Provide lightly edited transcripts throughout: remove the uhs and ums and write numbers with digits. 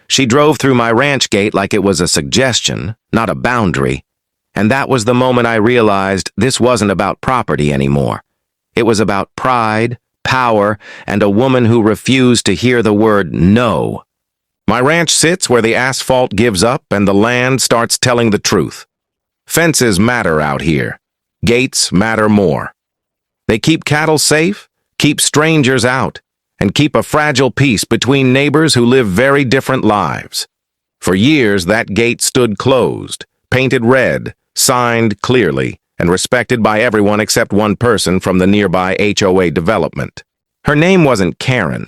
She drove through my ranch gate like it was a suggestion, not a boundary. And that was the moment I realized this wasn't about property anymore. It was about pride, power, and a woman who refused to hear the word no. My ranch sits where the asphalt gives up and the land starts telling the truth. Fences matter out here. Gates matter more. They keep cattle safe, keep strangers out, and keep a fragile peace between neighbors who live very different lives. For years, that gate stood closed, painted red, signed clearly, and respected by everyone except one person from the nearby HOA development. Her name wasn't Karen,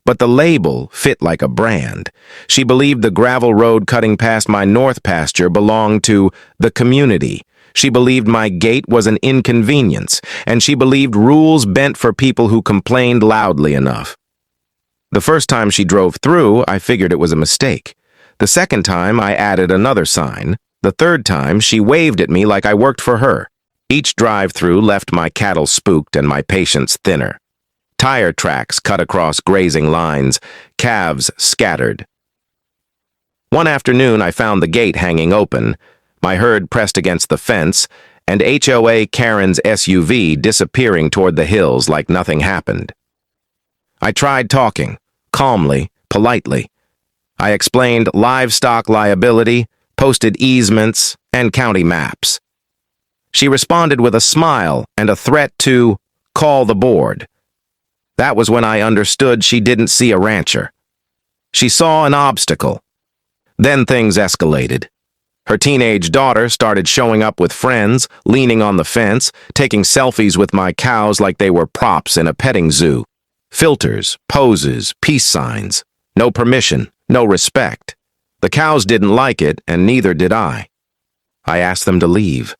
but the label fit like a brand. She believed the gravel road cutting past my north pasture belonged to the community. She believed my gate was an inconvenience, and she believed rules bent for people who complained loudly enough. The first time she drove through, I figured it was a mistake. The second time, I added another sign. The third time, she waved at me like I worked for her. Each drive-through left my cattle spooked and my patience thinner. Tire tracks cut across grazing lines, calves scattered. One afternoon, I found the gate hanging open, my herd pressed against the fence, and HOA Karen's SUV disappearing toward the hills like nothing happened. I tried talking, calmly, politely. I explained livestock liability, posted easements, and county maps. She responded with a smile and a threat to call the board. That was when I understood she didn't see a rancher. She saw an obstacle. Then things escalated. Her teenage daughter started showing up with friends, leaning on the fence, taking selfies with my cows like they were props in a petting zoo. Filters, poses, peace signs. No permission, no respect. The cows didn't like it, and neither did I. I asked them to leave.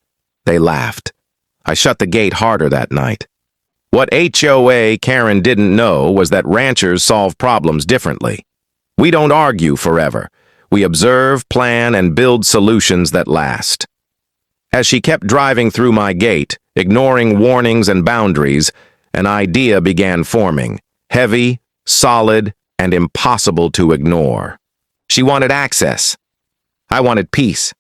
They laughed. I shut the gate harder that night. What HOA Karen didn't know was that ranchers solve problems differently. We don't argue forever. We observe, plan, and build solutions that last. As she kept driving through my gate, ignoring warnings and boundaries, an idea began forming, heavy, solid, and impossible to ignore. She wanted access. I wanted peace.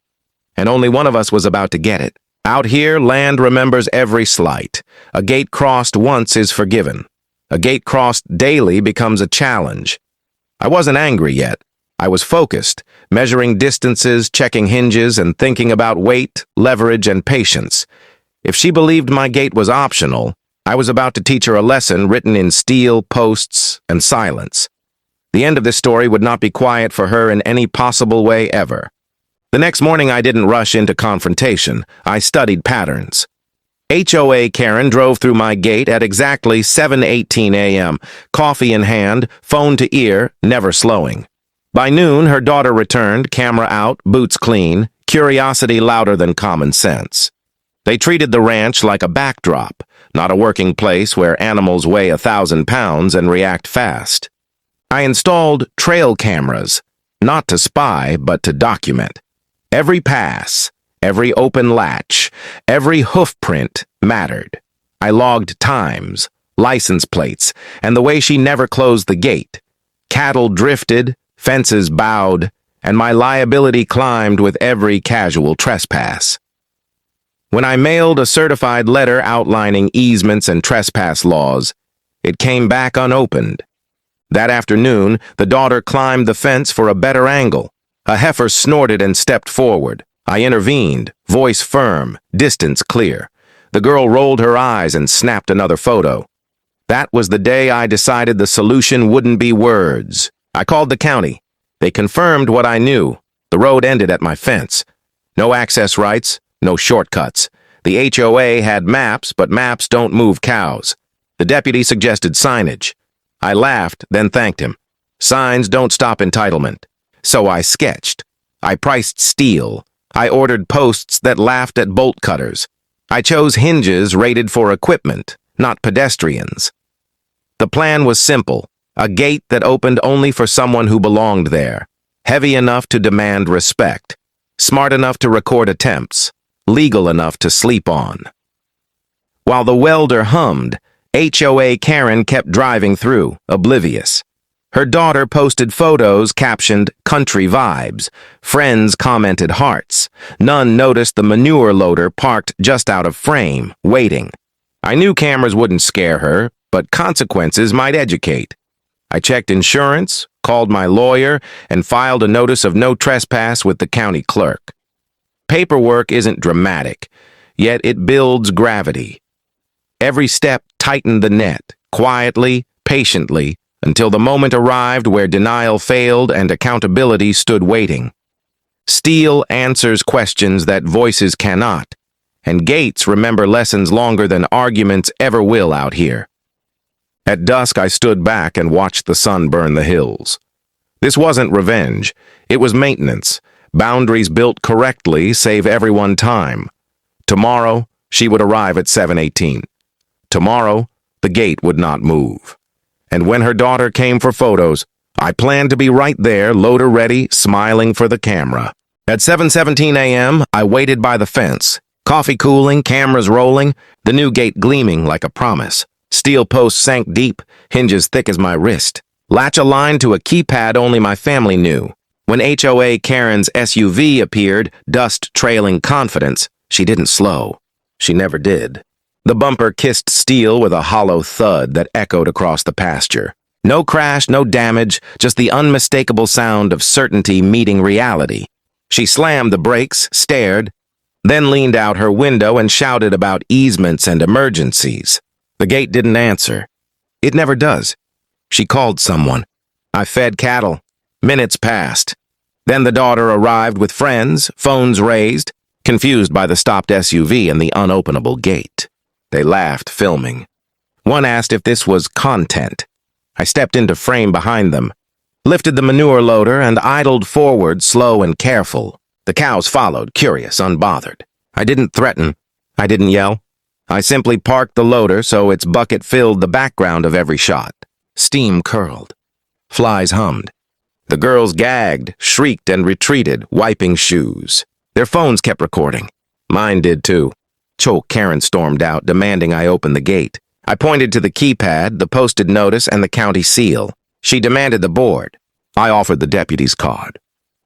And only one of us was about to get it. Out here, land remembers every slight. A gate crossed once is forgiven. A gate crossed daily becomes a challenge. I wasn't angry yet. I was focused, measuring distances, checking hinges, and thinking about weight, leverage, and patience. If she believed my gate was optional, I was about to teach her a lesson written in steel, posts, and silence. The end of this story would not be quiet for her in any possible way ever. The next morning, I didn't rush into confrontation. I studied patterns. HOA Karen drove through my gate at exactly 7:18 a.m., coffee in hand, phone to ear, never slowing. By noon, her daughter returned, camera out, boots clean, curiosity louder than common sense. They treated the ranch like a backdrop, not a working place where animals weigh 1,000 pounds and react fast. I installed trail cameras, not to spy, but to document. Every pass, every open latch, every hoof print mattered. I logged times, license plates, and the way she never closed the gate. Cattle drifted, fences bowed, and my liability climbed with every casual trespass. When I mailed a certified letter outlining easements and trespass laws, it came back unopened. That afternoon, the daughter climbed the fence for a better angle. A heifer snorted and stepped forward. I intervened, voice firm, distance clear. The girl rolled her eyes and snapped another photo. That was the day I decided the solution wouldn't be words. I called the county. They confirmed what I knew. The road ended at my fence. No access rights, no shortcuts. The HOA had maps, but maps don't move cows. The deputy suggested signage. I laughed, then thanked him. Signs don't stop entitlement. So I sketched. I priced steel. I ordered posts that laughed at bolt cutters. I chose hinges rated for equipment, not pedestrians. The plan was simple, a gate that opened only for someone who belonged there, heavy enough to demand respect, smart enough to record attempts, legal enough to sleep on. While the welder hummed, HOA Karen kept driving through, oblivious. Her daughter posted photos captioned country vibes. Friends commented hearts. None noticed the manure loader parked just out of frame, waiting. I knew cameras wouldn't scare her, but consequences might educate. I checked insurance, called my lawyer, and filed a notice of no trespass with the county clerk. Paperwork isn't dramatic, yet it builds gravity. Every step tightened the net, quietly, patiently, until the moment arrived where denial failed and accountability stood waiting. Steel answers questions that voices cannot, and gates remember lessons longer than arguments ever will out here. At dusk, I stood back and watched the sun burn the hills. This wasn't revenge. It was maintenance. Boundaries built correctly save everyone time. Tomorrow, she would arrive at 7:18. Tomorrow, the gate would not move. And when her daughter came for photos, I planned to be right there, loader ready, smiling for the camera. At 7:17 a.m., I waited by the fence. Coffee cooling, cameras rolling, the new gate gleaming like a promise. Steel posts sank deep, hinges thick as my wrist. Latch aligned to a keypad only my family knew. When HOA Keran's SUV appeared, dust trailing confidence, she didn't slow. She never did. The bumper kissed steel with a hollow thud that echoed across the pasture. No crash, no damage, just the unmistakable sound of certainty meeting reality. She slammed the brakes, stared, then leaned out her window and shouted about easements and emergencies. The gate didn't answer. It never does. She called someone. I fed cattle. Minutes passed. Then the daughter arrived with friends, phones raised, confused by the stopped SUV and the unopenable gate. They laughed, filming. One asked if this was content. I stepped into frame behind them, lifted the manure loader, and idled forward, slow and careful. The cows followed, curious, unbothered. I didn't threaten. I didn't yell. I simply parked the loader so its bucket filled the background of every shot. Steam curled. Flies hummed. The girls gagged, shrieked, and retreated, wiping shoes. Their phones kept recording. Mine did too. Keran stormed out, demanding I open the gate. I pointed to the keypad, the posted notice, and the county seal. She demanded the board. I offered the deputy's card.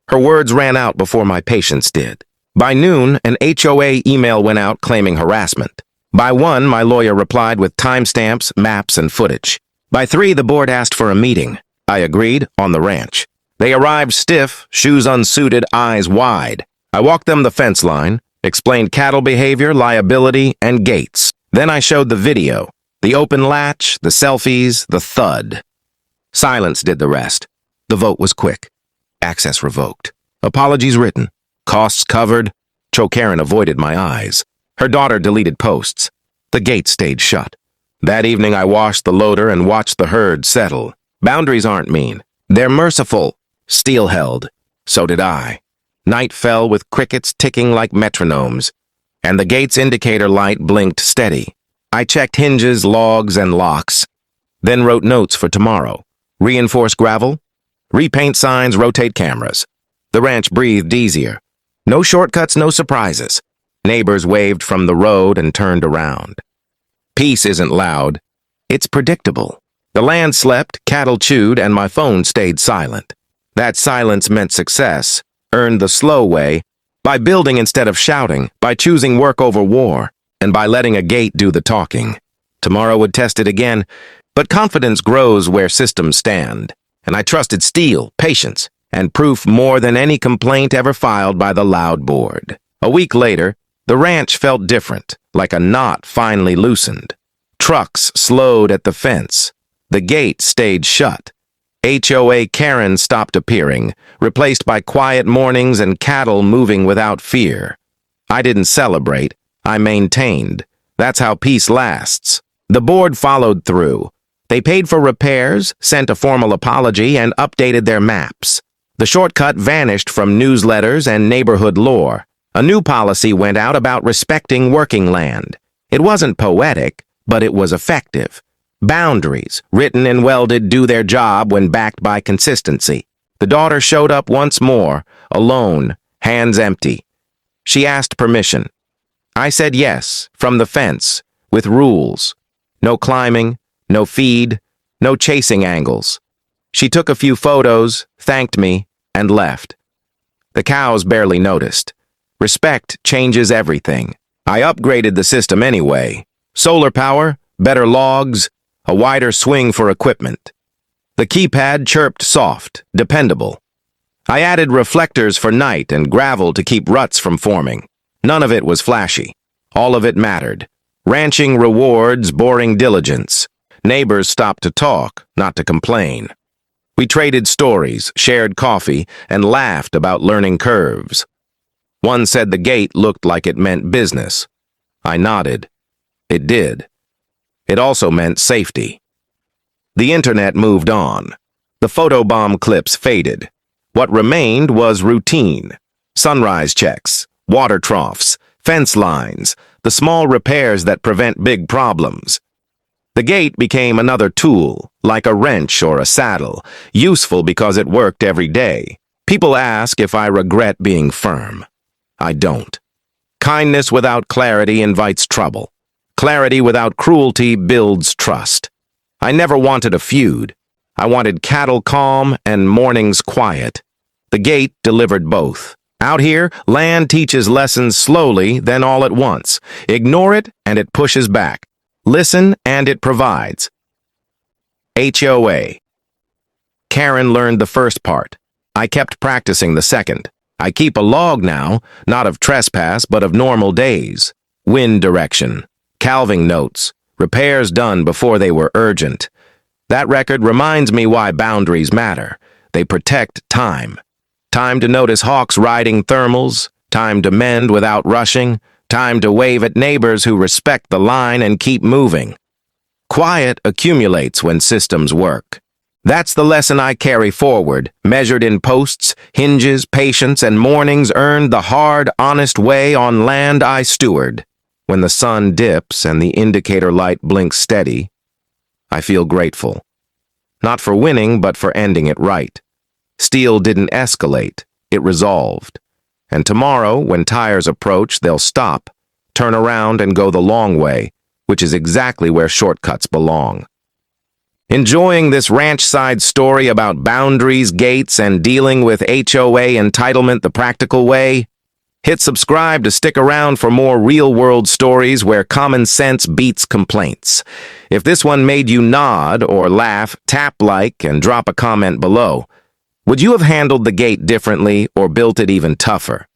Her words ran out before my patience did. By noon, an HOA email went out claiming harassment. By 1, my lawyer replied with timestamps, maps, and footage. By 3, the board asked for a meeting. I agreed, on the ranch. They arrived stiff, shoes unsuited, eyes wide. I walked them the fence line, explained cattle behavior, liability, and gates. Then I showed the video, the open latch, the selfies, the thud. Silence did the rest. The vote was quick. Access revoked. Apologies written. Costs covered. Keran avoided my eyes. Her daughter deleted posts. The gate stayed shut. That evening I washed the loader and watched the herd settle. Boundaries aren't mean. They're merciful. Steel held. So did I. Night fell with crickets ticking like metronomes, and the gate's indicator light blinked steady. I checked hinges, logs, and locks, then wrote notes for tomorrow. Reinforce gravel, repaint signs, rotate cameras. The ranch breathed easier. No shortcuts, no surprises. Neighbors waved from the road and turned around. Peace isn't loud. It's predictable. The land slept, cattle chewed, and my phone stayed silent. That silence meant success. Earned the slow way, by building instead of shouting, by choosing work over war, and by letting a gate do the talking. Tomorrow would test it again, but confidence grows where systems stand, and I trusted steel, patience, and proof more than any complaint ever filed by the loud board. A week later, the ranch felt different, like a knot finally loosened. Trucks slowed at the fence. The gate stayed shut. HOA Keran stopped appearing, replaced by quiet mornings and cattle moving without fear. I didn't celebrate, I maintained. That's how peace lasts. The board followed through. They paid for repairs, sent a formal apology, and updated their maps. The shortcut vanished from newsletters and neighborhood lore. A new policy went out about respecting working land. It wasn't poetic, but it was effective. Boundaries, written and welded, do their job when backed by consistency. The daughter showed up once more, alone, hands empty. She asked permission. I said yes, from the fence, with rules. No climbing, no feed, no chasing angles. She took a few photos, thanked me, and left. The cows barely noticed. Respect changes everything. I upgraded the system anyway. Solar power, better logs, a wider swing for equipment. The keypad chirped soft, dependable. I added reflectors for night and gravel to keep ruts from forming. None of it was flashy. All of it mattered. Ranching rewards boring diligence. Neighbors stopped to talk, not to complain. We traded stories, shared coffee, and laughed about learning curves. One said the gate looked like it meant business. I nodded. It did. It also meant safety. The internet moved on. The photobomb clips faded. What remained was routine. Sunrise checks, water troughs, fence lines, the small repairs that prevent big problems. The gate became another tool, like a wrench or a saddle, useful because it worked every day. People ask if I regret being firm. I don't. Kindness without clarity invites trouble. Clarity without cruelty builds trust. I never wanted a feud. I wanted cattle calm and mornings quiet. The gate delivered both. Out here, land teaches lessons slowly, then all at once. Ignore it, and it pushes back. Listen, and it provides. HOA. Karen learned the first part. I kept practicing the second. I keep a log now, not of trespass, but of normal days. Wind direction, calving notes, repairs done before they were urgent. That record reminds me why boundaries matter. They protect time. Time to notice hawks riding thermals, time to mend without rushing, time to wave at neighbors who respect the line and keep moving. Quiet accumulates when systems work. That's the lesson I carry forward, measured in posts, hinges, patience, and mornings earned the hard, honest way on land I steward. When the sun dips and the indicator light blinks steady, I feel grateful. Not for winning, but for ending it right. Steel didn't escalate, it resolved. And tomorrow, when tires approach, they'll stop, turn around and go the long way, which is exactly where shortcuts belong. Enjoying this ranch-side story about boundaries, gates, and dealing with HOA entitlement the practical way? Hit subscribe to stick around for more real-world stories where common sense beats complaints. If this one made you nod or laugh, tap like and drop a comment below. Would you have handled the gate differently or built it even tougher?